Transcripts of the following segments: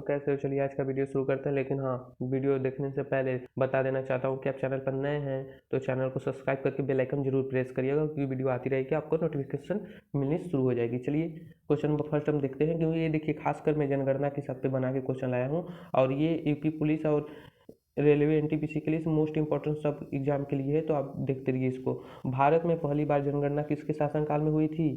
कैसे हो? चलिए आज का वीडियो शुरू करते हैं। लेकिन हाँ, वीडियो देखने से पहले बता देना चाहता हूँ कि आप चैनल पर नए हैं तो चैनल को सब्सक्राइब करके बेल आइकन जरूर प्रेस करिएगा, क्योंकि वीडियो आती रहेगी आपको नोटिफिकेशन मिलनी शुरू हो जाएगी। चलिए क्वेश्चन नंबर फर्स्ट हम देखते हैं, क्योंकि ये देखिए खासकर मैं जनगणना के हिसाब पे बना के क्वेश्चन लाया हूँ और ये यूपी पुलिस और रेलवे एनटीपीसी के लिए मोस्ट इंपॉर्टेंट सब एग्जाम के लिए है, तो आप देखते रहिए इसको। भारत में पहली बार जनगणना किसके शासनकाल में हुई थी?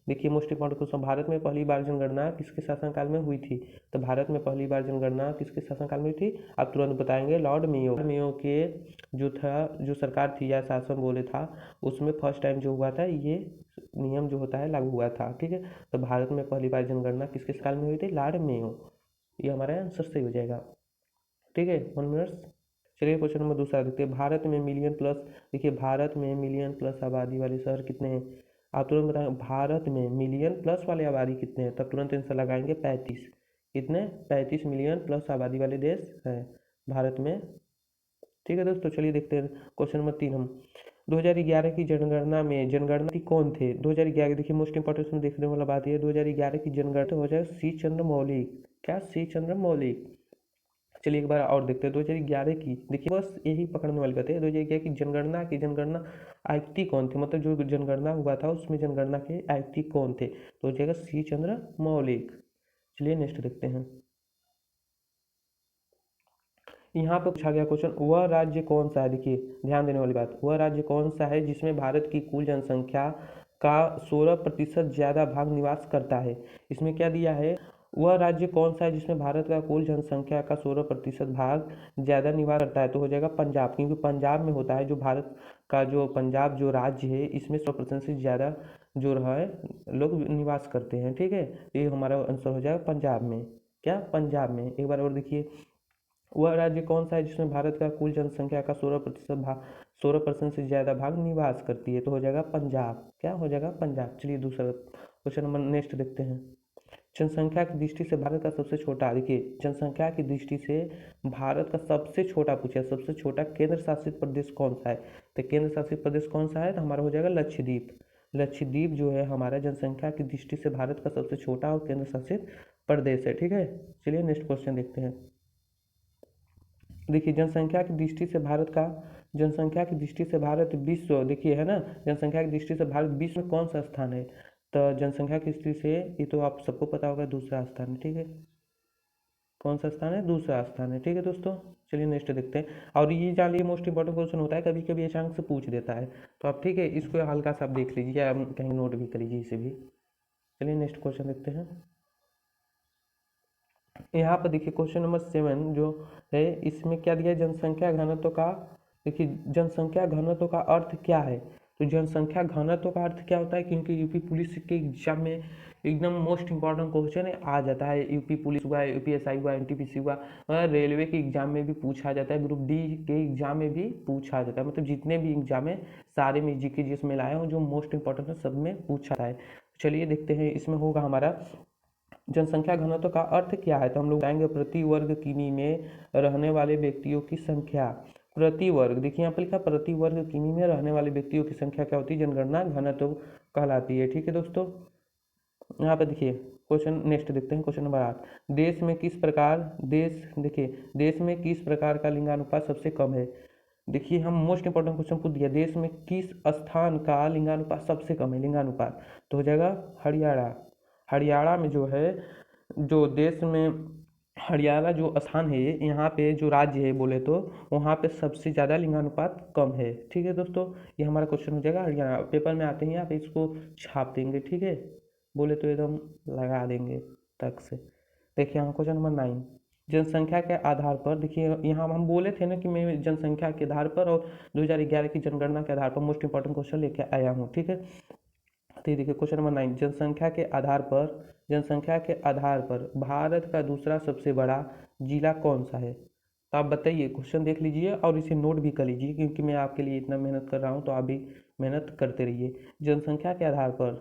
देखिए मोस्ट इंपॉर्टेंट क्वेश्चन, भारत में पहली बार जनगणना किसके शासनकाल में हुई थी? तो भारत में पहली बार जनगणना किसके शासनकाल में हुई थी? आप तुरंत बताएंगे, लॉर्ड मेयो के जो सरकार थी या शासन बोले था, उसमें फर्स्ट टाइम जो हुआ था ये नियम जो होता है लागू हुआ था। ठीक है, तो भारत में पहली बार जनगणना किसके काल में हुई थी? Lord Mayo. ये हमारा आंसर सही हो जाएगा। ठीक है, 1 मिनट। चलिए क्वेश्चन नंबर दूसरा देखते हैं। भारत में मिलियन प्लस, देखिए भारत में मिलियन प्लस आबादी वाले शहर कितने हैं? आप तुरंत बताएंगे भारत में मिलियन प्लस वाले आबादी कितने हैं, तब तुरंत आंसर लगाएंगे 35। कितने? 35 मिलियन प्लस आबादी वाले देश हैं भारत में। ठीक है दोस्तों, चलिए देखते हैं क्वेश्चन नंबर 3 हम। 2011 की जनगणना में जनगणना कौन थे? 2011 देखिए मोस्ट इंपॉर्टेंट में देखने वाला बात यह है, 2011 की जनगणना हो जाएगा सी चंद्र मौलिक। क्या? सी चंद्र मौलिक। चलिए एक बार और देखते हैं 2011 की। देखिए बस यही पकड़ने वाली बात है, 2011 की जनगणना आयुक्त कौन थे, मतलब जो जनगणना हुआ था उसमें जनगणना के आयुक्त कौन थे? तो हो जाएगा सी चंद्र मौलिक। चलिए नेक्स्ट देखते हैं। यहाँ पर पूछा गया क्वेश्चन, वह राज्य कौन सा है? देखिए ध्यान देने वाली बात, वह राज्य कौन सा है जिसमें भारत की कुल जनसंख्या का 16% ज़्यादा भाग निवास करता है? इसमें क्या दिया है? वह राज्य कौन सा है जिसमें भारत का कुल जनसंख्या का 16% भाग ज़्यादा निवास करता है? तो हो जाएगा पंजाब, क्योंकि पंजाब में होता है जो भारत का जो पंजाब जो राज्य है, इसमें 100% से ज़्यादा जो है लोग निवास करते हैं। ठीक है, ये हमारा आंसर हो जाएगा पंजाब में। क्या? पंजाब में। एक बार और देखिए, वह राज्य कौन सा है जिसमें भारत का कुल जनसंख्या का 16% से ज़्यादा भाग निवास करती है? तो हो जाएगा पंजाब। क्या हो जाएगा? पंजाब। चलिए दूसरा क्वेश्चन नंबर नेक्स्ट देखते हैं। जनसंख्या की दृष्टि से भारत का सबसे छोटा, देखिए जनसंख्या की दृष्टि से भारत का सबसे छोटा पूछा, सबसे छोटा केंद्र शासित प्रदेश कौन सा है? तो केंद्र शासित प्रदेश कौन सा है? तो हमारा हो जाएगा लक्षद्वीप। लक्षद्वीप जो है हमारा जनसंख्या की दृष्टि से भारत का सबसे छोटा और केंद्र शासित प्रदेश है। ठीक है, चलिए नेक्स्ट क्वेश्चन देखते हैं। देखिए जनसंख्या की दृष्टि से भारत विश्व, देखिए है ना, जनसंख्या की दृष्टि से भारत विश्व में कौन सा स्थान है? तो जनसंख्या की दृष्टि से ये तो आप सबको पता होगा, दूसरा स्थान है। ठीक है, कौन सा स्थान है? दूसरा स्थान है। ठीक है दोस्तों, चलिए नेक्स्ट देखते हैं। और ये जान लीजिए मोस्ट इंपॉर्टेंट क्वेश्चन होता है, कभी कभी अचानक से पूछ देता है, तो आप ठीक है इसको हल्का सा आप देख लीजिए या कहीं नोट भी कर लीजिए इसे भी। चलिए नेक्स्ट क्वेश्चन देखते हैं। यहाँ पर देखिए क्वेश्चन नंबर 7 जो है, इसमें क्या दिया है? जनसंख्या घनत्व का, देखिए जनसंख्या घनत्व का अर्थ क्या है? तो जनसंख्या घनत्व का अर्थ क्या होता है, क्योंकि यूपी पुलिस के एग्जाम में एकदम मोस्ट इंपॉर्टेंट क्वेश्चन आ जाता है। यूपी पुलिस हुआ, यूपीएसआई हुआ, एनटीपीसी हुआ, रेलवे के एग्जाम में भी पूछा जाता है, ग्रुप डी के एग्जाम में भी पूछा जाता है। मतलब जितने भी एग्जाम है सारे में जीके जिसमें लाया हूँ जो मोस्ट इंपॉर्टेंट है सब में पूछा है। चलिए देखते हैं, इसमें होगा हमारा जनसंख्या घनत्व का अर्थ क्या है? तो हम लोग बताएंगे प्रति वर्ग किमी में रहने वाले व्यक्तियों की संख्या। प्रति वर्ग, देखिए यहाँ पर लिखा प्रति वर्ग किमी में रहने वाले व्यक्तियों की संख्या क्या होती है? जनगणना घनत्व कहलाती है। ठीक है दोस्तों, यहाँ पर देखिए क्वेश्चन नेक्स्ट देखते हैं। क्वेश्चन नंबर 8, देश में किस प्रकार, देश में किस प्रकार का लिंगानुपात सबसे कम है? देखिए हम मोस्ट इंपॉर्टेंट क्वेश्चन पूछ दिया, देश में किस स्थान का लिंगानुपात सबसे कम है? लिंगानुपात तो हो जाएगा हरियाणा। हरियाणा में जो है, जो देश में हरियाणा जो स्थान है, यहाँ पे जो राज्य है बोले तो वहाँ पे सबसे ज़्यादा लिंगानुपात कम है। ठीक है दोस्तों, ये हमारा क्वेश्चन हो जाएगा हरियाणा। पेपर में आते ही आप इसको छाप देंगे। ठीक है, बोले तो एकदम लगा देंगे तक से। देखिए यहाँ क्वेश्चन नंबर 9, जनसंख्या के आधार पर, देखिए यहाँ हम बोले थे ना कि मैं जनसंख्या के आधार पर और 2011 की जनगणना के आधार पर मोस्ट इंपॉर्टेंट क्वेश्चन लेके आया हूँ। ठीक है, तो ये देखिए क्वेश्चन नंबर 9, जनसंख्या के आधार पर भारत का दूसरा सबसे बड़ा जिला कौन सा है? तो आप बताइए, क्वेश्चन देख लीजिए और इसे नोट भी कर लीजिए, क्योंकि मैं आपके लिए इतना मेहनत कर रहा हूँ तो आप भी मेहनत करते रहिए। जनसंख्या के आधार पर,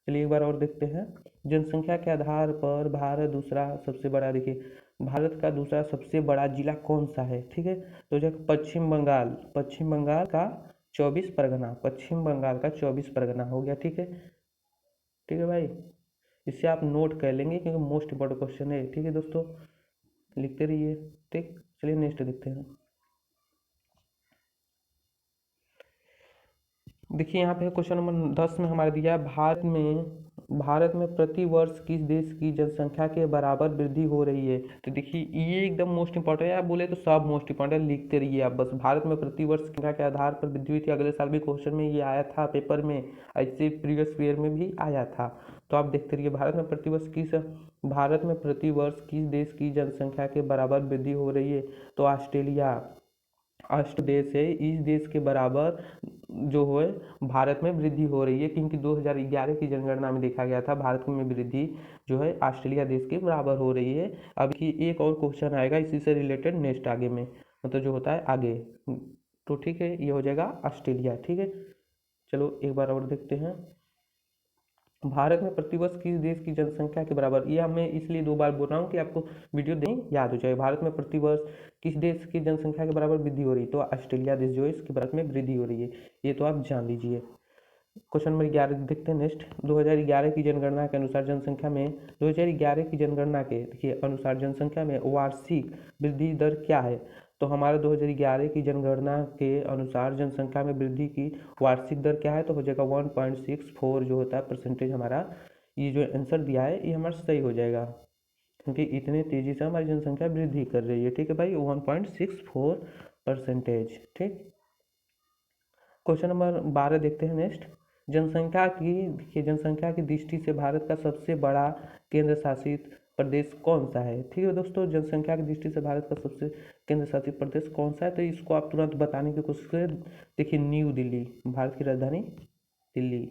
चलिए एक बार और देखते हैं। जनसंख्या के आधार पर भारत दूसरा सबसे बड़ा, देखिए भारत का दूसरा सबसे बड़ा जिला कौन सा है? ठीक है, तो जो पश्चिम बंगाल, पश्चिम बंगाल का 24 परगना, पश्चिम बंगाल का 24 परगना हो गया। ठीक है, ठीक है भाई, इससे आप नोट कर लेंगे क्योंकि मोस्ट इंपॉर्टेंट क्वेश्चन है। ठीक है दोस्तों, लिखते रहिए। ठीक, चलिए नेक्स्ट देखते हैं। देखिए यहाँ पे क्वेश्चन नंबर 10 में हमारे दिया है, भारत में प्रति वर्ष किस देश की जनसंख्या के बराबर वृद्धि हो रही है। तो देखिए ये एकदम मोस्ट इंपॉर्टेंट है, आप बोले तो सब मोस्ट इंपॉर्टेंट, लिखते रहिए आप बस। भारत में प्रति वर्ष संख्या के आधार पर वृद्धि हुई थी, अगले साल भी क्वेश्चन में ये आया था पेपर में, ऐसे प्रीवियस ईयर में भी आया था। तो आप देखते रहिए, भारत में प्रति वर्ष किस देश की जनसंख्या के बराबर वृद्धि हो रही है। तो ऑस्ट्रेलिया देश है, इस देश के बराबर जो है भारत में वृद्धि हो रही है, क्योंकि 2011 की जनगणना में देखा गया था भारत में वृद्धि जो है ऑस्ट्रेलिया देश के बराबर हो रही है। अब की एक और क्वेश्चन आएगा इसी से रिलेटेड नेक्स्ट आगे में, मतलब जो होता है आगे। तो ठीक है, ये हो जाएगा ऑस्ट्रेलिया। ठीक है, चलो एक बार और देखते हैं। भारत में प्रतिवर्ष किस देश की जनसंख्या के बराबर, ये मैं इसलिए 2 बार बोल रहा हूँ कि आपको वीडियो दें याद हो जाए। भारत में प्रतिवर्ष किस देश की जनसंख्या के बराबर वृद्धि हो रही है, तो ऑस्ट्रेलिया देश जो है इसके भारत में वृद्धि हो रही है, ये तो आप जान लीजिए। क्वेश्चन नंबर 11 देखते हैं नेक्स्ट। 2011 की जनगणना के अनुसार जनसंख्या में 2011 की जनगणना के देखिए अनुसार जनसंख्या में वार्षिक वृद्धि दर क्या है। तो हमारा 2011 की जनगणना के अनुसार जनसंख्या में वृद्धि की वार्षिक दर क्या है, तो हो जाएगा 1.64 जो होता है परसेंटेज हमारा। ये जो आंसर दिया है ये हमारा सही हो जाएगा, क्योंकि इतने तेजी से हमारी जनसंख्या वृद्धि कर रही है। ठीक है भाई, 1.64%। ठीक, क्वेश्चन नंबर 12 देखते हैं नेक्स्ट। जनसंख्या की दृष्टि से भारत का सबसे बड़ा केंद्र शासित प्रदेश कौन सा है। ठीक है दोस्तों, जनसंख्या की दृष्टि से भारत का सबसे केंद्र शासित प्रदेश कौन सा है, तो इसको आप तुरंत बताने की कोशिश करें। देखिए न्यू दिल्ली, भारत की राजधानी दिल्ली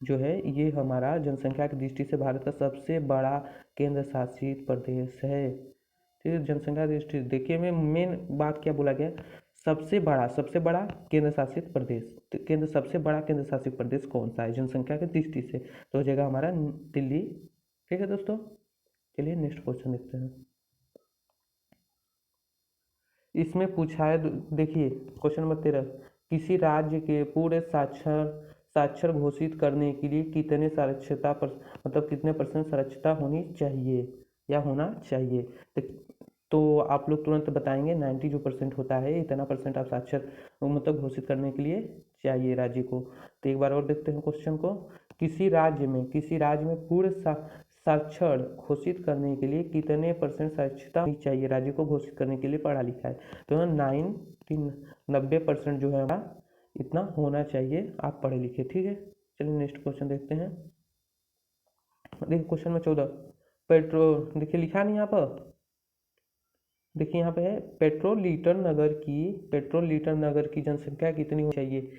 जो है ये हमारा जनसंख्या की दृष्टि से भारत का सबसे बड़ा केंद्र शासित प्रदेश है। ठीक है, जनसंख्या की दृष्टि देखिए में मेन बात क्या बोला गया, सबसे बड़ा केंद्र शासित प्रदेश। तो सबसे बड़ा केंद्र शासित प्रदेश कौन सा है जनसंख्या की दृष्टि से, तो हो जाएगा हमारा दिल्ली। ठीक है दोस्तों, चलिए नेक्स्ट क्वेश्चन देखते हैं। इसमें पूछा है, देखिए क्वेश्चन नंबर 13, किसी राज्य के पूरे साक्षर घोषित करने के लिए कितने साक्षरता पर मतलब कितने % साक्षरता होनी चाहिए या होना चाहिए। तो आप लोग तुरंत बताएंगे 90 जो % होता है इतना % आप साक्षर मतलब घोषित करने के लिए चाहिए राज्य को। तो एक बार और देखते हैं क्वेश्चन को। किसी राज्य में पूर्ण साक्षर घोषित करने के लिए कितने % साक्षरता होनी चाहिए राज्य को घोषित करने के लिए पढ़ा लिखा है। तो 90% जो है हमारा इतना होना चाहिए आप पढ़े लिखे। ठीक है, चलिए नेक्स्ट क्वेश्चन देखते हैं। देखिए क्वेश्चन में 14, पेट्रोल देखिए लिखा नहीं यहाँ पर, देखिए यहाँ पे है पेट्रोल लीटर नगर की जनसंख्या कितनी होनी चाहिए।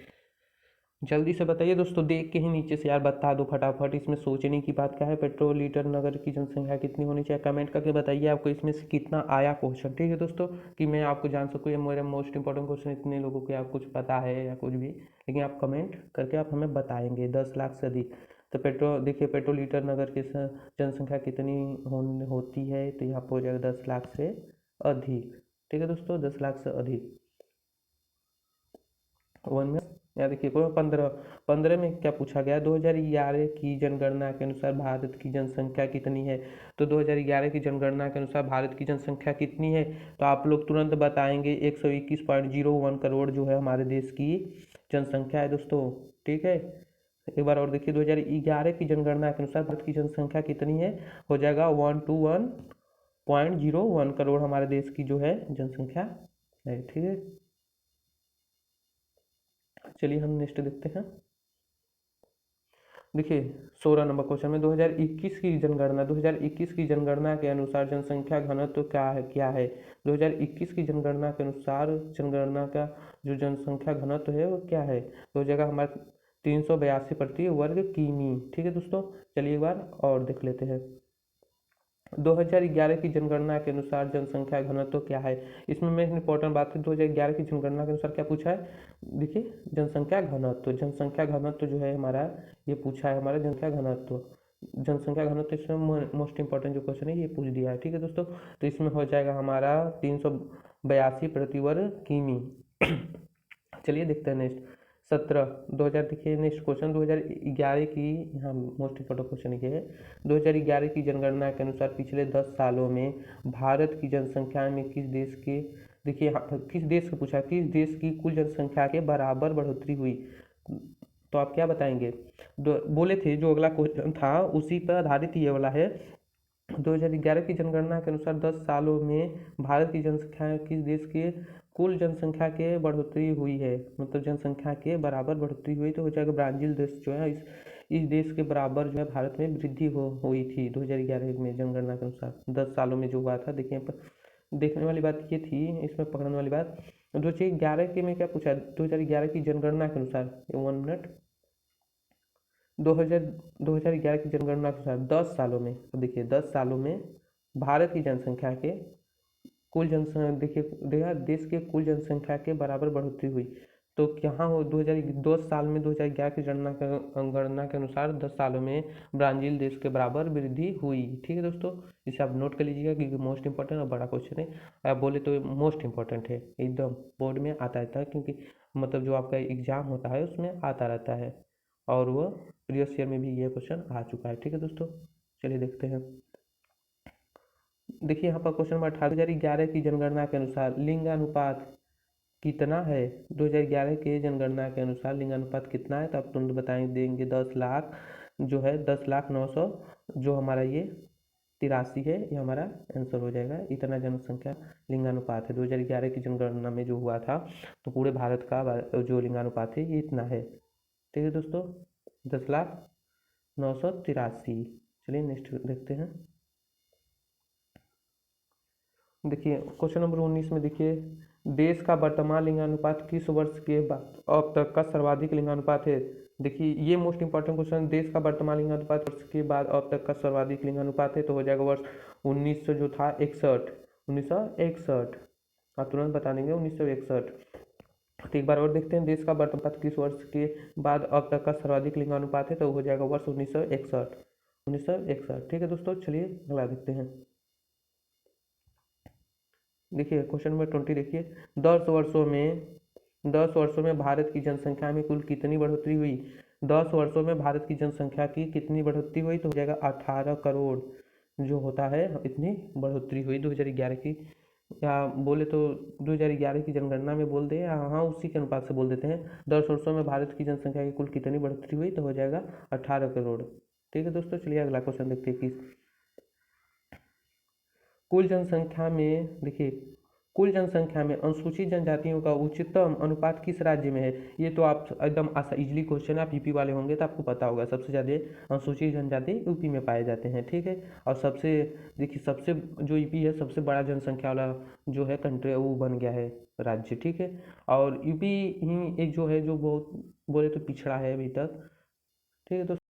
जल्दी से बताइए दोस्तों, देख के ही नीचे से यार बता दो फटाफट, इसमें सोचने की बात क्या है। पेट्रोल लीटर नगर की जनसंख्या कितनी होनी चाहिए, कमेंट करके बताइए आपको इसमें से कितना आया क्वेश्चन। ठीक है दोस्तों, कि मैं आपको जान सकूँ ये मेरा मोस्ट इंपॉर्टेंट क्वेश्चन इतने लोगों को आप कुछ पता है या कुछ भी, लेकिन आप कमेंट करके आप हमें बताएंगे 10 लाख से अधिक। तो देखिए पेट्रोल लीटर नगर की जनसंख्या कितनी होती है, तो यहाँ पर हो जाएगा 10 लाख से अधिक। ठीक है दोस्तों, 10 लाख से अधिक। वन में यहाँ देखिए कोई 15 में क्या पूछा गया, 2011 की जनगणना के अनुसार भारत की जनसंख्या कितनी है। तो 2011 की जनगणना के अनुसार भारत की जनसंख्या कितनी है, तो आप लोग तुरंत बताएंगे 121.01 करोड़ जो है हमारे देश की जनसंख्या है दोस्तों। ठीक है, एक बार और देखिए 2011 की जनगणना के अनुसार भारत की जनसंख्या कितनी है, हो जाएगा 121.01 करोड़ हमारे देश की जो है जनसंख्या है। ठीक है, चलिए हम नेक्स्ट देखते हैं। देखिए 16 नंबर क्वेश्चन में 2021 की जनगणना के अनुसार जनसंख्या घनत्व क्या है। 2021 की जनगणना के अनुसार जनगणना का जो जनसंख्या घनत्व है वो क्या है, तो हो जाएगा हमारा 382 प्रति वर्ग किमी। ठीक है दोस्तों, चलिए एक बार और देख लेते हैं। 2011 की जनगणना के अनुसार जनसंख्या घनत्व क्या है। इसमें मैं इंपॉर्टेंट बात है, 2011 की जनगणना के अनुसार क्या पूछा है, देखिए जनसंख्या घनत्व जो है हमारा ये पूछा है, हमारा जनसंख्या घनत्व इसमें मोस्ट इंपॉर्टेंट जो क्वेश्चन है ये पूछ दिया है। ठीक है दोस्तों, तो इसमें हो जाएगा हमारा 382 प्रति वर्ग किमी। चलिए देखते हैं नेक्स्ट। 17 2000 देखिए नेक्स्ट क्वेश्चन 2011 की, यहाँ मोस्ट इम्पोर्टेंट क्वेश्चन ये है। 2011 की जनगणना के अनुसार पिछले 10 सालों में भारत की जनसंख्या में किस देश के, देखिए किस देश का पूछा, किस देश की कुल जनसंख्या के बराबर बढ़ोतरी हुई, तो आप क्या बताएंगे। बोले थे जो अगला क्वेश्चन था उसी पर आधारित ये वाला है। 2011 की जनगणना के अनुसार 10 सालों में भारत की जनसंख्या किस देश के कुल जनसंख्या के बढ़ोतरी हुई है, मतलब जनसंख्या के बराबर बढ़ोतरी हुई, तो हो जाएगा ब्राज़ील देश जो है इस देश के बराबर जो है भारत में वृद्धि हुई थी 2011 में जनगणना के अनुसार 10 सालों में जो हुआ था। देखिए देखने वाली बात ये थी, इसमें पकड़ने वाली बात 2011 के में क्या पूछा, 2011 की जनगणना के अनुसार 1 मिनट 2011 की जनगणना के अनुसार 10 सालों में, अब देखिए 10 सालों में भारत की जनसंख्या के कुल जनसंख्या, देखिए देश के कुल जनसंख्या के बराबर बढ़ोतरी हुई, तो यहाँ हो 2010 साल में 2011 की गणना के अनुसार 10 सालों में ब्राज़ील देश के बराबर वृद्धि हुई। ठीक है दोस्तों, इसे आप नोट कर लीजिएगा क्योंकि मोस्ट इंपॉर्टेंट और बड़ा क्वेश्चन है, आप बोले तो मोस्ट इंपॉर्टेंट है, एकदम बोर्ड में आता रहता है, क्योंकि मतलब जो आपका एग्जाम होता है उसमें आता रहता है, और वो प्रीवियस ईयर में भी ये क्वेश्चन आ चुका है। ठीक है दोस्तों, चलिए देखते हैं। देखिए यहाँ पर क्वेश्चन नंबर 2011 की जनगणना के अनुसार लिंगानुपात कितना है। 2011 के जनगणना के अनुसार लिंगानुपात कितना है, तो आप तुरंत बताएंगे, देंगे 10 लाख जो है 10,09,000 जो हमारा ये 83 है, ये हमारा आंसर हो जाएगा। इतना जनसंख्या लिंगानुपात है 2011 की जनगणना में जो हुआ था, तो पूरे भारत का जो लिंगानुपात है ये इतना है। ठीक है दोस्तों, 10,09,83। चलिए नेक्स्ट देखते हैं। देखिए क्वेश्चन नंबर 19 में देखिए, देश का वर्तमान लिंगानुपात किस वर्ष के बाद अब तक का सर्वाधिक लिंगानुपात है। देखिए ये मोस्ट इंपॉर्टेंट क्वेश्चन, देश का वर्तमान लिंगानुपात वर्ष के बाद अब तक का सर्वाधिक लिंगानुपात है, तो हो जाएगा वर्ष 1900 जो था 61, 1961, आप तुरंत बता देंगे 1961। तो एक बार और देखते हैं, देश का वर्तमान किस वर्ष के बाद अब तक का सर्वाधिक लिंगानुपात है, तो हो जाएगा वर्ष 1961, 1961। ठीक है दोस्तों, चलिए अगला देखते हैं। देखिए क्वेश्चन नंबर 20 देखिए, 10 वर्षों में भारत की जनसंख्या में कुल कितनी बढ़ोतरी हुई। 10 वर्षों में भारत की जनसंख्या की कितनी बढ़ोतरी हुई, तो हो जाएगा 18 करोड़ जो होता है, इतनी बढ़ोतरी हुई 2011 की, या बोले तो 2011 की जनगणना में बोल दे, हाँ उसी के अनुपात से बोल देते हैं। 10 वर्षों में भारत की जनसंख्या की कुल कितनी बढ़ोतरी हुई, तो हो जाएगा 18 करोड़। ठीक है दोस्तों, चलिए अगला क्वेश्चन देखते हैं कि कुल जनसंख्या में, देखिए कुल जनसंख्या में अनुसूचित जनजातियों का उच्चतम अनुपात किस राज्य में है। ये तो आप एकदम इजीली क्वेश्चन, आप यूपी वाले होंगे तो आपको पता होगा, सबसे ज़्यादा अनुसूचित जनजाति यूपी में पाए जाते हैं। ठीक है, और सबसे देखिए सबसे जो यूपी है सबसे बड़ा जनसंख्या वाला जो है कंट्री वो बन गया है राज्य। ठीक है, और यूपी ही एक जो है जो बहुत बोले तो पिछड़ा है अभी तक। ठीक है दोस्तों।